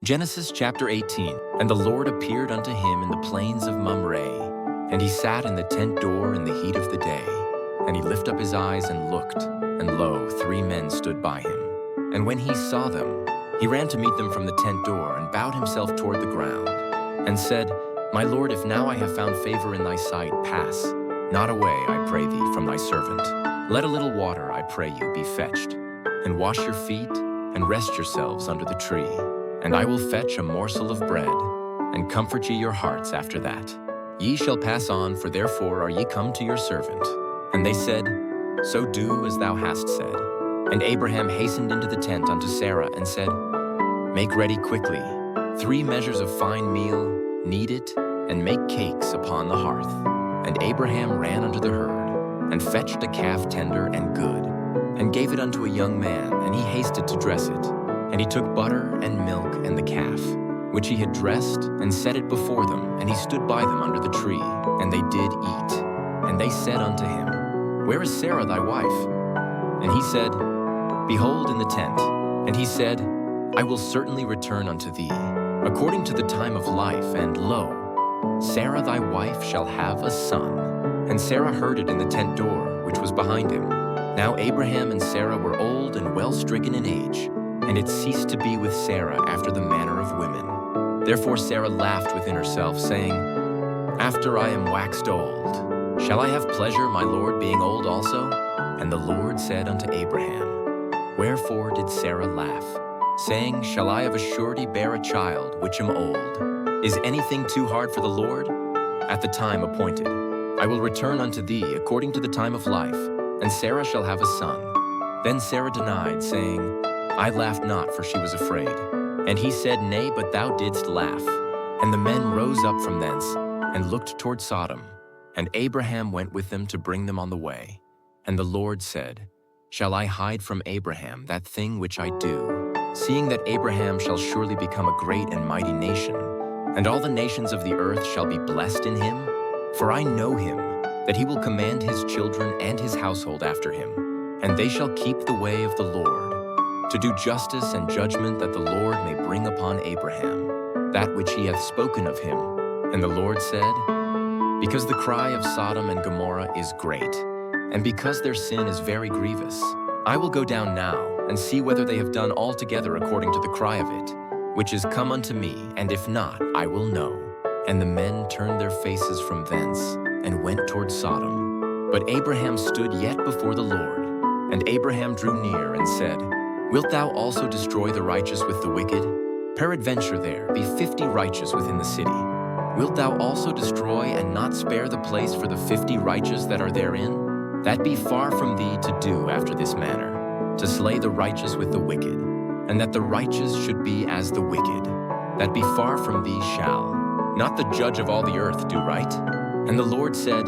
Genesis chapter 18. And the Lord appeared unto him in the plains of Mamre, and he sat in the tent door in the heat of the day. And he lifted up his eyes and looked, and lo, 3 men stood by him. And when he saw them, he ran to meet them from the tent door, and bowed himself toward the ground, and said, My Lord, if now I have found favor in thy sight, pass not away, I pray thee, from thy servant. Let a little water, I pray you, be fetched, and wash your feet, and rest yourselves under the tree. And I will fetch a morsel of bread, and comfort ye your hearts after that. Ye shall pass on, for therefore are ye come to your servant. And they said, So do as thou hast said. And Abraham hastened into the tent unto Sarah, and said, Make ready quickly 3 measures of fine meal, knead it, and make cakes upon the hearth. And Abraham ran unto the herd, and fetched a calf tender and good, and gave it unto a young man, and he hasted to dress it. And he took butter and milk and the calf, which he had dressed, and set it before them, and he stood by them under the tree, and they did eat. And they said unto him, Where is Sarah thy wife? And he said, Behold, in the tent. And he said, I will certainly return unto thee, according to the time of life, and lo, Sarah thy wife shall have a son. And Sarah heard it in the tent door, which was behind him. Now Abraham and Sarah were old and well stricken in age, and it ceased to be with Sarah after the manner of women. Therefore Sarah laughed within herself, saying, After I am waxed old, shall I have pleasure, my Lord, being old also? And the Lord said unto Abraham, Wherefore did Sarah laugh, saying, Shall I of a surety bear a child, which am old? Is anything too hard for the Lord? At the time appointed, I will return unto thee according to the time of life, and Sarah shall have a son. Then Sarah denied, saying, I laughed not, for she was afraid. And he said, Nay, but thou didst laugh. And the men rose up from thence, and looked toward Sodom. And Abraham went with them to bring them on the way. And the Lord said, Shall I hide from Abraham that thing which I do, seeing that Abraham shall surely become a great and mighty nation, and all the nations of the earth shall be blessed in him? For I know him, that he will command his children and his household after him, and they shall keep the way of the Lord, to do justice and judgment, that the Lord may bring upon Abraham that which he hath spoken of him. And the Lord said, Because the cry of Sodom and Gomorrah is great, and because their sin is very grievous, I will go down now, and see whether they have done altogether according to the cry of it, which is come unto me, and if not, I will know. And the men turned their faces from thence, and went toward Sodom. But Abraham stood yet before the Lord. And Abraham drew near, and said, Wilt thou also destroy the righteous with the wicked? Peradventure there be 50 righteous within the city. Wilt thou also destroy and not spare the place for the 50 righteous that are therein? That be far from thee to do after this manner, to slay the righteous with the wicked, and that the righteous should be as the wicked. That be far from thee shall not the judge of all the earth do right? And the Lord said,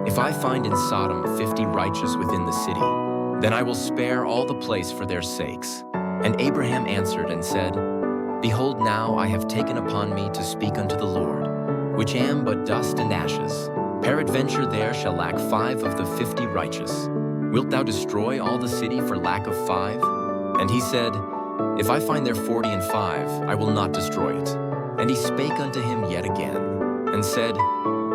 If I find in Sodom 50 righteous within the city, then I will spare all the place for their sakes. And Abraham answered and said, Behold, now I have taken upon me to speak unto the Lord, which am but dust and ashes. Peradventure there shall lack 5 of the 50 righteous. Wilt thou destroy all the city for lack of 5? And he said, If I find there 40 and 5, I will not destroy it. And he spake unto him yet again, and said,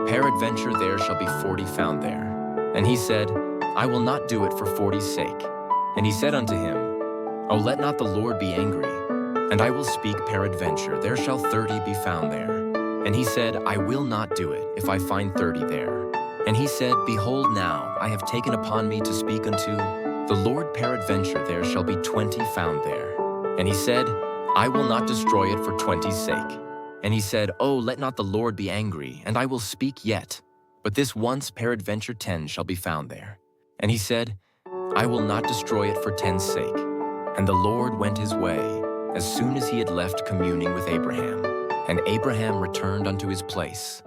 Peradventure there shall be 40 found there. And he said, I will not do it for 40's sake. And he said unto him, O let not the Lord be angry, and I will speak peradventure there shall 30 be found there. And he said, I will not do it if I find 30 there. And he said, Behold, now I have taken upon me to speak unto the Lord, peradventure there shall be 20 found there. And he said, I will not destroy it for 20's sake. And he said, Oh, let not the Lord be angry, and I will speak yet. But this once peradventure 10 shall be found there. And he said, I will not destroy it for 10's sake. And the Lord went his way, as soon as he had left communing with Abraham. And Abraham returned unto his place.